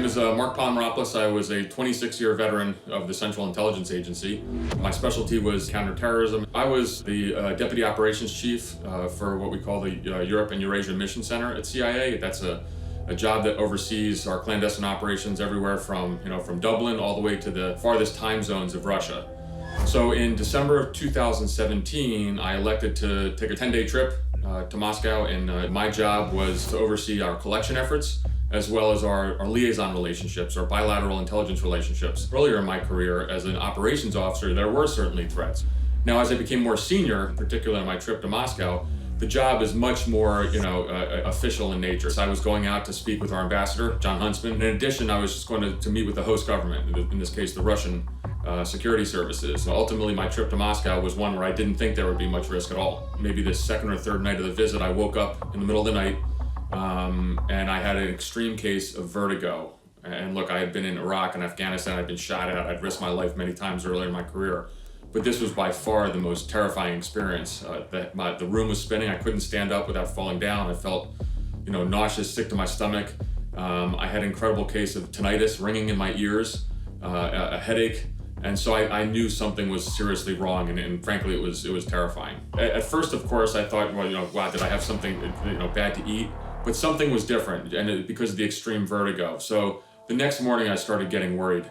name is Mark Polymeropoulos. I was a 26-year veteran of the Central Intelligence Agency. My specialty was counterterrorism. I was the Deputy Operations Chief for what we call the Europe and Eurasia Mission Center at CIA. That's a job that oversees our clandestine operations everywhere from Dublin all the way to the farthest time zones of Russia. So in December of 2017, I elected to take a 10-day trip to Moscow, and my job was to oversee our collection efforts as well as our liaison relationships, our bilateral intelligence relationships. Earlier in my career as an operations officer, there were certainly threats. Now, as I became more senior, particularly on my trip to Moscow, the job is much more, official in nature. So I was going out to speak with our ambassador, John Huntsman. In addition, I was just going to meet with the host government, in this case, the Russian security services. So ultimately, my trip to Moscow was one where I didn't think there would be much risk at all. Maybe the second or third night of the visit, I woke up in the middle of the night, and I had an extreme case of vertigo. And look, I had been in Iraq and Afghanistan, I'd been shot at, I'd risked my life many times earlier in my career. But this was by far the most terrifying experience. The room was spinning, I couldn't stand up without falling down. I felt, nauseous, sick to my stomach. I had an incredible case of tinnitus, ringing in my ears, a headache. And so I knew something was seriously wrong, and frankly, it was terrifying. At first, of course, I thought, wow, did I have something, bad to eat? But something was different, and because of the extreme vertigo. So the next morning, I started getting worried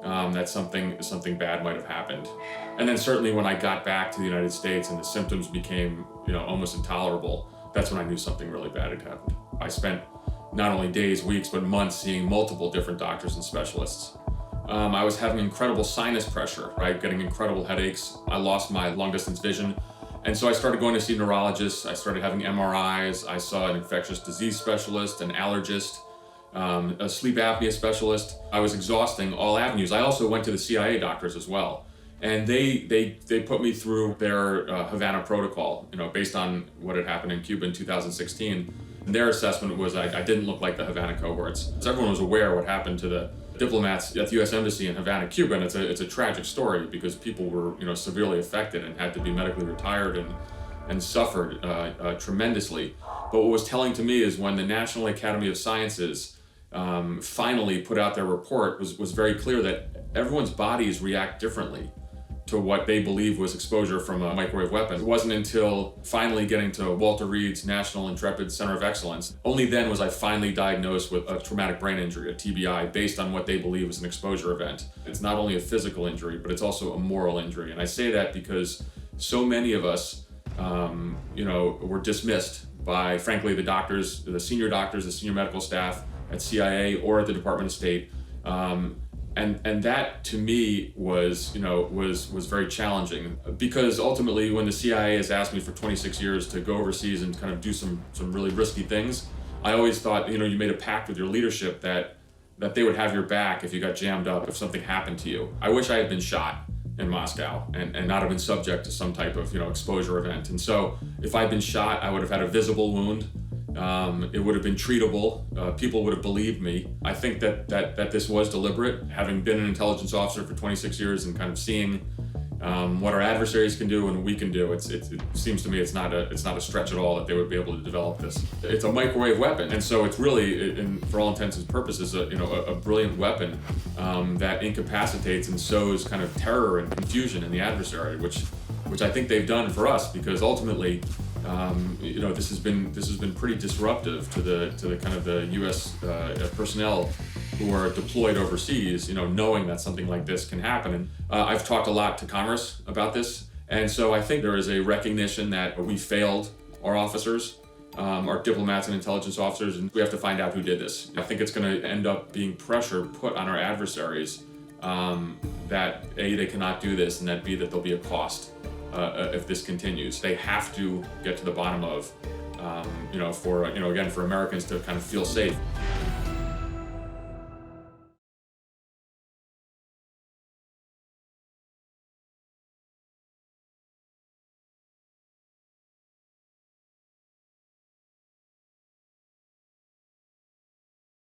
that something bad might have happened. And then certainly when I got back to the United States and the symptoms became, almost intolerable, that's when I knew something really bad had happened. I spent not only days, weeks, but months seeing multiple different doctors and specialists. I was having incredible sinus pressure, right? Getting incredible headaches. I lost my long distance vision. And so I started going to see neurologists. I started having MRIs. I saw an infectious disease specialist, an allergist, a sleep apnea specialist. I was exhausting all avenues. I also went to the CIA doctors as well. And they put me through their Havana protocol, based on what had happened in Cuba in 2016. And their assessment was I didn't look like the Havana cohorts. So everyone was aware of what happened to the diplomats at the U.S. Embassy in Havana, Cuba, and it's a tragic story because people were severely affected and had to be medically retired and suffered tremendously. But what was telling to me is when the National Academy of Sciences finally put out their report was very clear that everyone's bodies react differently to what they believe was exposure from a microwave weapon. It wasn't until finally getting to Walter Reed's National Intrepid Center of Excellence, only then was I finally diagnosed with a traumatic brain injury, a TBI, based on what they believe is an exposure event. It's not only a physical injury, but it's also a moral injury. And I say that because so many of us, were dismissed by, frankly, the doctors, the senior medical staff at CIA or at the Department of State. And that to me was very challenging because ultimately when the CIA has asked me for 26 years to go overseas and kind of do some really risky things, I always thought, you made a pact with your leadership that they would have your back if you got jammed up, if something happened to you. I wish I had been shot in Moscow and not have been subject to some type of, exposure event. And so if I'd been shot, I would have had a visible wound. It would have been treatable. People would have believed me. I think that this was deliberate. Having been an intelligence officer for 26 years and kind of seeing what our adversaries can do and what we can do, it seems to me it's not a stretch at all that they would be able to develop this. It's a microwave weapon, and so it's really, for all intents and purposes, a brilliant weapon that incapacitates and sows kind of terror and confusion in the adversary, which I think they've done for us because ultimately. This has been pretty disruptive to the kind of the U.S. Personnel who are deployed overseas. Knowing that something like this can happen. And I've talked a lot to Congress about this, and so I think there is a recognition that we failed our officers, our diplomats and intelligence officers, and we have to find out who did this. I think it's going to end up being pressure put on our adversaries that A, they cannot do this, and that B, that there'll be a cost. If this continues, they have to get to the bottom of, for Americans to kind of feel safe.